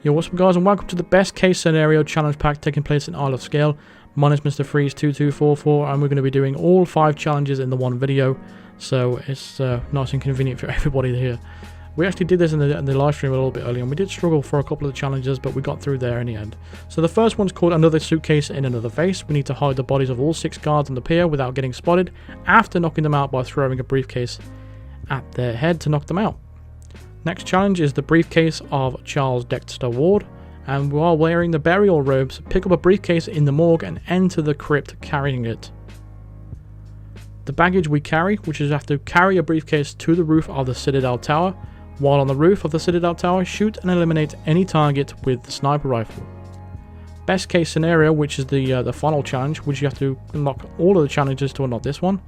Yo, what's up guys, and welcome to the best case scenario challenge pack taking place in Isle of Sgail. My name is Mr. Freeze2244 and we're going to be doing all 5 challenges in the one video, so it's nice and convenient for everybody here. We actually did this in the live stream a little bit earlier, and we did struggle for a couple of the challenges, but we got through there in the end. So the first one's called Another Suitcase in Another Vase. We need to hide the bodies of all 6 guards on the pier without getting spotted, after knocking them out by throwing a briefcase at their head to knock them out. Next challenge is the briefcase of Charles Dexter Ward, and while wearing the burial robes, pick up a briefcase in the morgue and enter the crypt carrying it. The baggage we carry, which is have to carry a briefcase to the roof of the Citadel Tower. While on the roof of the Citadel Tower, shoot and eliminate any target with the sniper rifle. Best case scenario, which is the final challenge, which you have to unlock all of the challenges to unlock this one.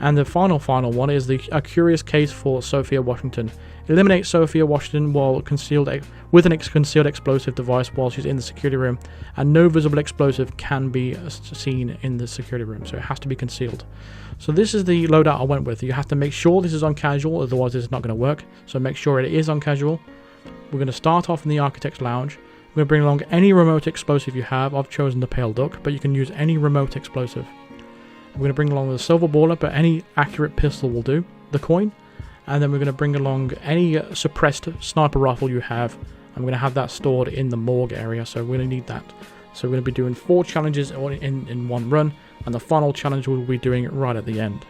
And the final one is a curious case for Sophia Washington. Eliminate Sophia Washington while concealed with a concealed explosive device while she's in the security room, and no visible explosive can be seen in the security room, so it has to be concealed. So this is the loadout I went with. You have to make sure this is on casual, otherwise it's not going to work. So make sure it is on casual. We're going to start off in the Architect's Lounge. We're going to bring along any remote explosive you have. I've chosen the Pale Duck, but you can use any remote explosive. We're going to bring along the silver baller, but any accurate pistol will do. The coin. And then we're going to bring along any suppressed sniper rifle you have. I'm going to have that stored in the morgue area, so we're going to need that. So we're going to be doing 4 challenges in one run, and the final challenge we'll be doing right at the end.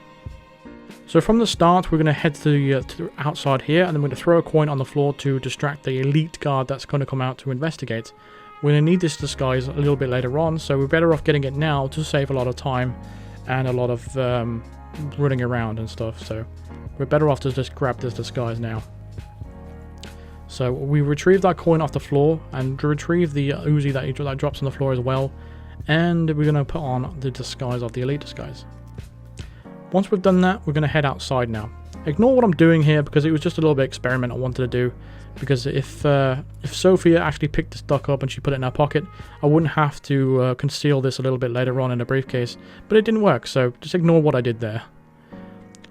So from the start, we're going to head to the outside here, and then we're going to throw a coin on the floor to distract the elite guard that's going to come out to investigate. We're going to need this disguise a little bit later on, so we're better off getting it now to save a lot of time and a lot of running around and stuff. So we're better off to just grab this disguise now. So we retrieve that coin off the floor and retrieve the Uzi that drops on the floor as well, and we're going to put on the disguise of the elite disguise. Once we've done that, we're going to head outside now. Ignore what I'm doing here because it was just a little bit experiment I wanted to do, because if Sophia actually picked this duck up and she put it in her pocket, I wouldn't have to conceal this a little bit later on in a briefcase, but it didn't work, so just ignore what I did there.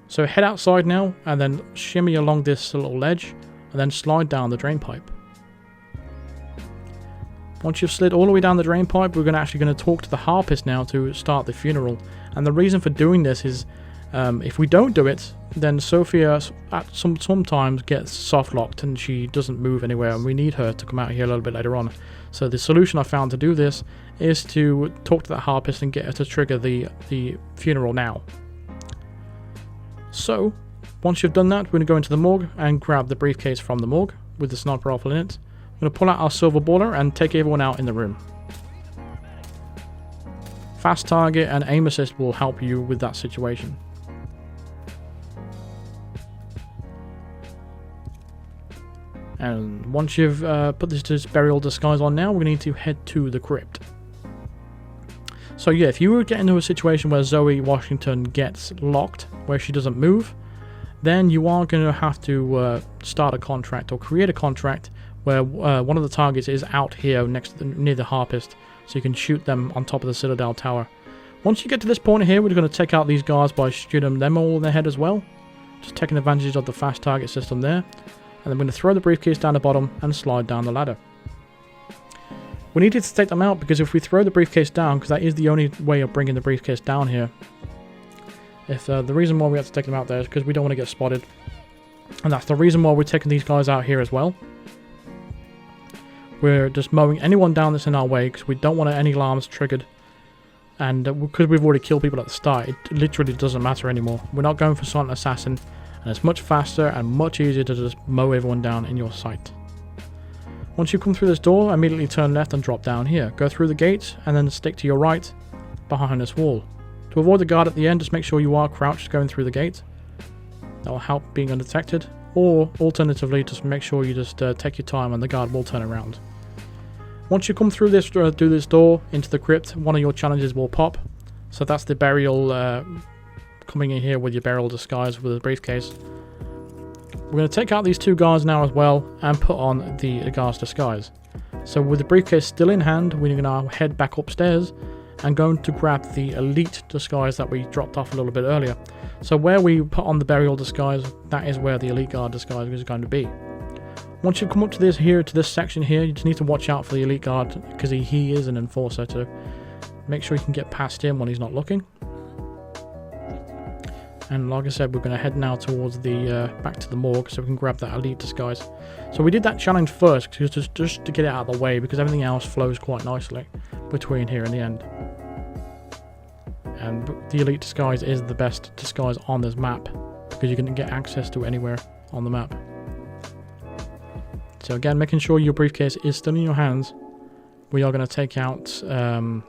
So head outside now and then shimmy along this little ledge and then slide down the drain pipe. Once you've slid all the way down the drain pipe, we're actually going to talk to the harpist now to start the funeral. And the reason for doing this is if we don't do it, then Sophia sometimes gets soft locked and she doesn't move anywhere, and we need her to come out here a little bit later on. So the solution I found to do this is to talk to that harpist and get her to trigger the funeral now. So once you've done that, we're going to go into the morgue and grab the briefcase from the morgue with the sniper rifle in it. We're going to pull out our silver baller and take everyone out in the room. Fast target and aim assist will help you with that situation. And once you've put this burial disguise on now, we're going to need to head to the crypt. So yeah, if you were getting into a situation where Zoe Washington gets locked, where she doesn't move, then you are going to have to start a contract or create a contract where one of the targets is out here near the harpist, so you can shoot them on top of the Citadel Tower. Once you get to this point here, we're going to take out these guards by shooting them all in the head as well, just taking advantage of the fast target system there. And then we're going to throw the briefcase down the bottom and slide down the ladder. We needed to take them out because if we throw the briefcase down, because that is the only way of bringing the briefcase down here. If the reason why we have to take them out there is because we don't want to get spotted. And that's the reason why we're taking these guys out here as well. We're just mowing anyone down that's in our way because we don't want any alarms triggered. And because we've already killed people at the start, it literally doesn't matter anymore. We're not going for silent assassin. And it's much faster and much easier to just mow everyone down in your sight. Once you come through this door, immediately turn left and drop down here. Go through the gate and then stick to your right behind this wall. To avoid the guard at the end, just make sure you are crouched going through the gate. That will help being undetected. Or alternatively, just make sure you just take your time and the guard will turn around. Once you come through this door into the crypt, one of your challenges will pop. So that's the burial coming in here with your burial disguise with a briefcase. We're going to take out these 2 guards now as well and put on the guard's disguise. So with the briefcase still in hand, we're going to head back upstairs and going to grab the elite disguise that we dropped off a little bit earlier. So where we put on the burial disguise, that is where the elite guard disguise is going to be. Once you come up to this section here, you just need to watch out for the elite guard, because he is an enforcer, so make sure you can get past him when he's not looking. And like I said, we're going to head now towards the back to the morgue so we can grab that elite disguise. So we did that challenge first just to get it out of the way, because everything else flows quite nicely between here and the end. And the elite disguise is the best disguise on this map, because you can get access to it anywhere on the map. So again, making sure your briefcase is still in your hands, we are going to take out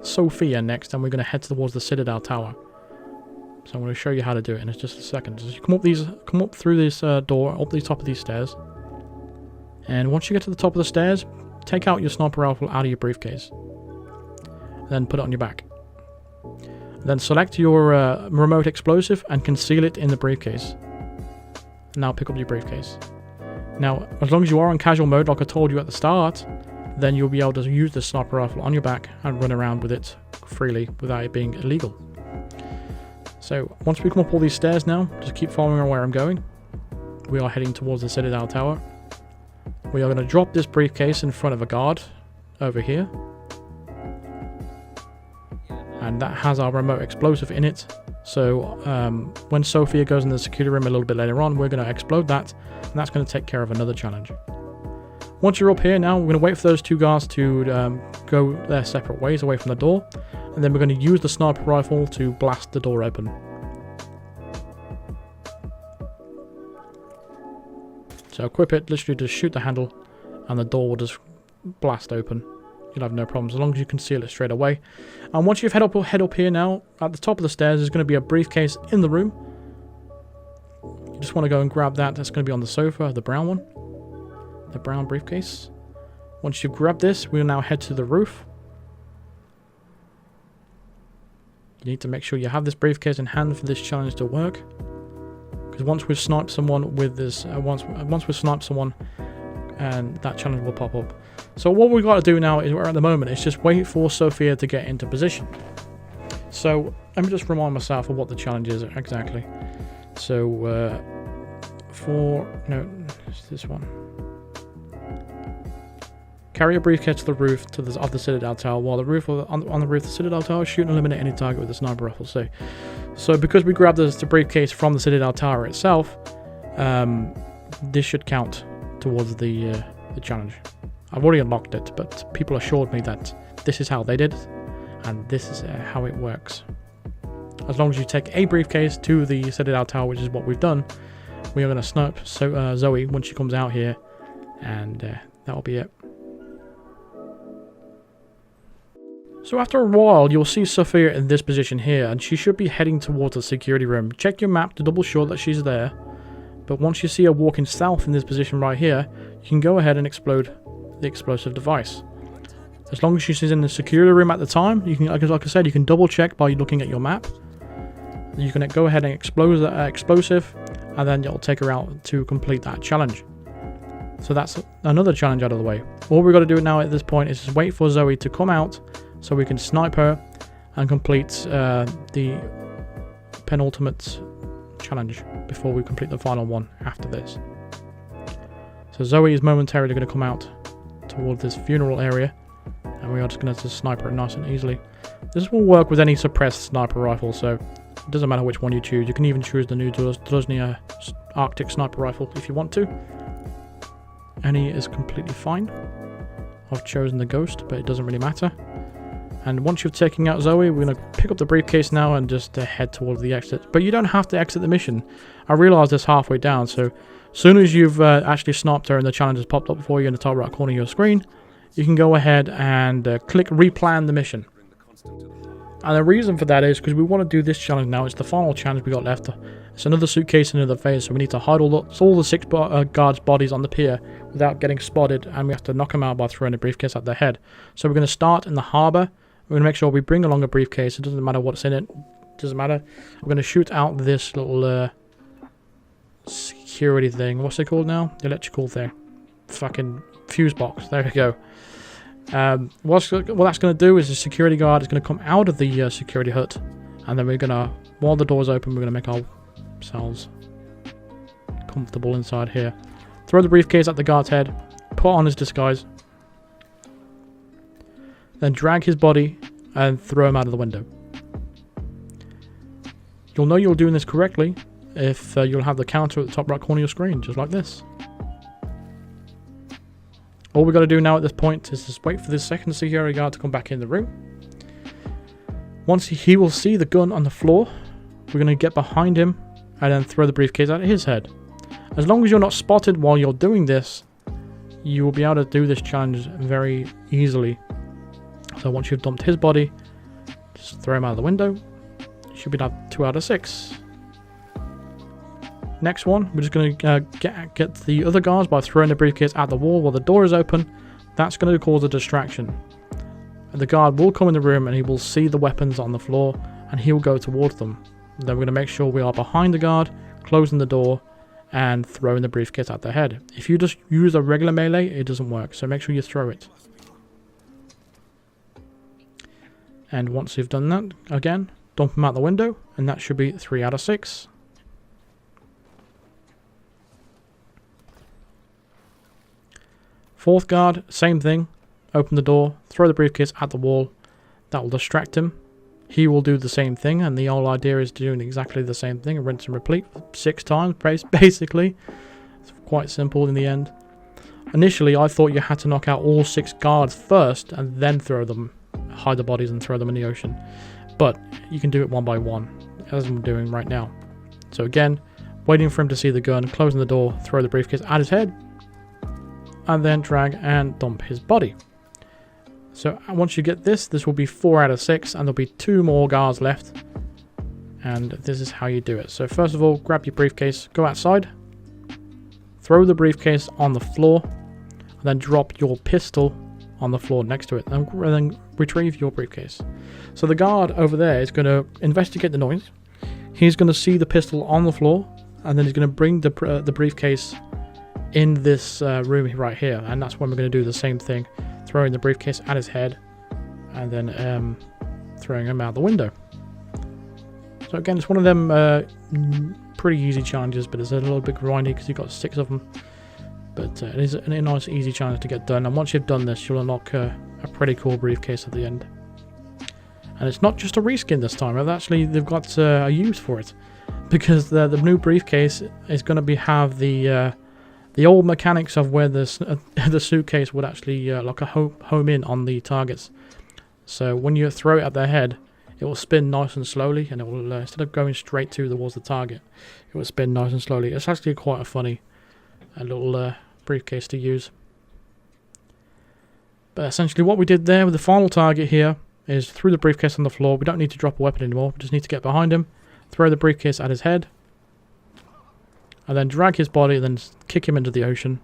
Sophia next, and we're going to head towards the Citadel Tower. So I'm going to show you how to do it in just a second. So you come up through this door, up the top of these stairs, and once you get to the top of the stairs, take out your sniper rifle out of your briefcase, then put it on your back. Then select your remote explosive and conceal it in the briefcase. Now pick up your briefcase. Now, as long as you are on casual mode, like I told you at the start, then you'll be able to use the sniper rifle on your back and run around with it freely without it being illegal. So, once we come up all these stairs now, just keep following where I'm going. We are heading towards the Citadel Tower. We are going to drop this briefcase in front of a guard over here. And that has our remote explosive in it. So, when Sophia goes in the security room a little bit later on, we're going to explode that. And that's going to take care of another challenge. Once you're up here now, we're going to wait for those two guards to go their separate ways away from the door. And then we're going to use the sniper rifle to blast the door open. So equip it, literally just shoot the handle, and the door will just blast open. You'll have no problems, as long as you conceal it straight away. And once you've head up here now, at the top of the stairs, there's going to be a briefcase in the room. You just want to go and grab that. That's going to be on the sofa, the brown one. The brown briefcase. Once you've grabbed this, we'll now head to the roof. You need to make sure you have this briefcase in hand for this challenge to work. Because once we've sniped someone with this, once we've sniped someone, and that challenge will pop up. So what we've got to do now is, at the moment, is just wait for Sophia to get into position. So let me just remind myself of what the challenge is exactly. So it's this one. Carry a briefcase to the roof of the Citadel Tower, while on the roof of the Citadel Tower, shoot and eliminate any target with a sniper rifle. So because we grabbed the briefcase from the Citadel Tower itself, this should count towards the challenge. I've already unlocked it, but people assured me that this is how they did it, and this is how it works. As long as you take a briefcase to the Citadel Tower, which is what we've done, we are going to snipe Zoe when she comes out here, and that'll be it. So after a while, you'll see Sophia in this position here, and she should be heading towards the security room. Check your map to double sure that she's there, but once you see her walking south in this position right here, you can go ahead and explode the explosive device. As long as she's in the security room at the time, you can, like I said, you can double check by looking at your map. You can go ahead and explode the explosive, and then it'll take her out to complete that challenge. So that's another challenge out of the way. All we've got to do now at this point is just wait for Zoe to come out, so we can snipe her and complete the penultimate challenge before we complete the final one after this. So Zoe is momentarily going to come out toward this funeral area, and we are just going to snipe her nice and easily. This will work with any suppressed sniper rifle, so it doesn't matter which one you choose. You can even choose the new Duznia Arctic sniper rifle if you want to. Any is completely fine. I've chosen the Ghost, but it doesn't really matter. And once you've taken out Zoe, we're going to pick up the briefcase now and just head towards the exit. But you don't have to exit the mission. I realised this halfway down, so as soon as you've actually sniped her and the challenge has popped up for you in the top right corner of your screen, you can go ahead and click replan the mission. And the reason for that is because we want to do this challenge now. It's the final challenge we got left. It's another suitcase, another phase, so we need to hide all the 6 guards' bodies on the pier without getting spotted, and we have to knock them out by throwing a briefcase at their head. So we're going to start in the harbour. We're going to make sure we bring along a briefcase. It doesn't matter what's in it. It doesn't matter. We're going to shoot out this little security thing. What's it called now? The electrical thing. Fucking fuse box. There we go. What that's going to do is the security guard is going to come out of the security hut, and then we're going to, while the door's open, we're going to make ourselves comfortable inside here. Throw the briefcase at the guard's head, put on his disguise, then drag his body and throw him out of the window. You'll know you're doing this correctly if you'll have the counter at the top right corner of your screen, just like this. All we've got to do now at this point is just wait for this second security guard to come back in the room. Once he will see the gun on the floor, we're going to get behind him and then throw the briefcase at his head. As long as you're not spotted while you're doing this, you will be able to do this challenge very easily. So once you've dumped his body, just throw him out of the window. You should be done 2 out of 6. Next one, we're just going to get the other guards by throwing the briefcase at the wall while the door is open. That's going to cause a distraction. And the guard will come in the room and he will see the weapons on the floor and he will go towards them. Then we're going to make sure we are behind the guard, closing the door and throwing the briefcase at their head. If you just use a regular melee, it doesn't work, so make sure you throw it. And once you've done that, again, dump them out the window, and that should be 3 out of 6. Fourth guard, same thing. Open the door, throw the briefcase at the wall. That will distract him. He will do the same thing, and the whole idea is doing exactly the same thing, rinse and repeat 6 times, basically. It's quite simple in the end. Initially, I thought you had to knock out all 6 guards first, and then throw them, hide the bodies and throw them in the ocean. But you can do it one by one, as I'm doing right now. So again, waiting for him to see the gun, closing the door, throw the briefcase at his head, and then drag and dump his body. So once you get this, this will be 4 out of 6, and there'll be 2 more guards left. And this is how you do it. So first of all, grab your briefcase, go outside, throw the briefcase on the floor, and then drop your pistol on the floor next to it, and then retrieve your briefcase. So the guard over there is going to investigate the noise. He's going to see the pistol on the floor, and then he's going to bring the briefcase in this room right here, and that's when we're going to do the same thing, throwing the briefcase at his head, and then throwing him out the window. So again, it's one of them pretty easy challenges, but it's a little bit grindy because you've got 6 of them. But it is a nice, easy challenge to get done. And once you've done this, you'll unlock a pretty cool briefcase at the end. And it's not just a reskin this time. They've got a use for it, because the new briefcase is going to have the old mechanics of where the suitcase would actually like a home in on the targets. So when you throw it at their head, it will spin nice and slowly, and it will instead of going straight towards the target, it will spin nice and slowly. It's actually quite a funny little briefcase to use. But essentially what we did there with the final target here is threw the briefcase on the floor. We don't need to drop a weapon anymore. We just need to get behind him, throw the briefcase at his head, and then drag his body, and then kick him into the ocean.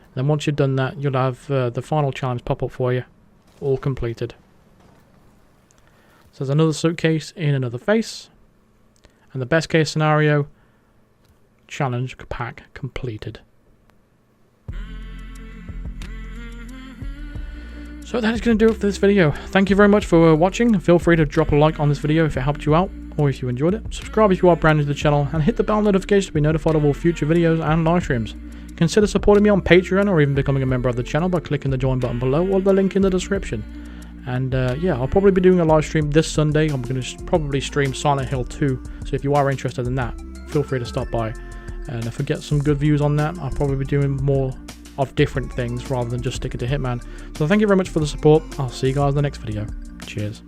And then once you've done that, you'll have the final challenge pop up for you, all completed. So there's another suitcase in another face, and the best case scenario, challenge pack completed. So that is going to do it for this video. Thank you very much for watching. Feel free to drop a like on this video if it helped you out, or if you enjoyed it. Subscribe if you are brand new to the channel, and hit the bell notification to be notified of all future videos and live streams. Consider supporting me on Patreon, or even becoming a member of the channel by clicking the join button below, or the link in the description. And yeah, I'll probably be doing a live stream this Sunday. I'm going to probably stream Silent Hill 2, so if you are interested in that, feel free to stop by. And if I get some good views on that, I'll probably be doing more of different things rather than just sticking to Hitman. So thank you very much for the support. I'll see you guys in the next video. Cheers.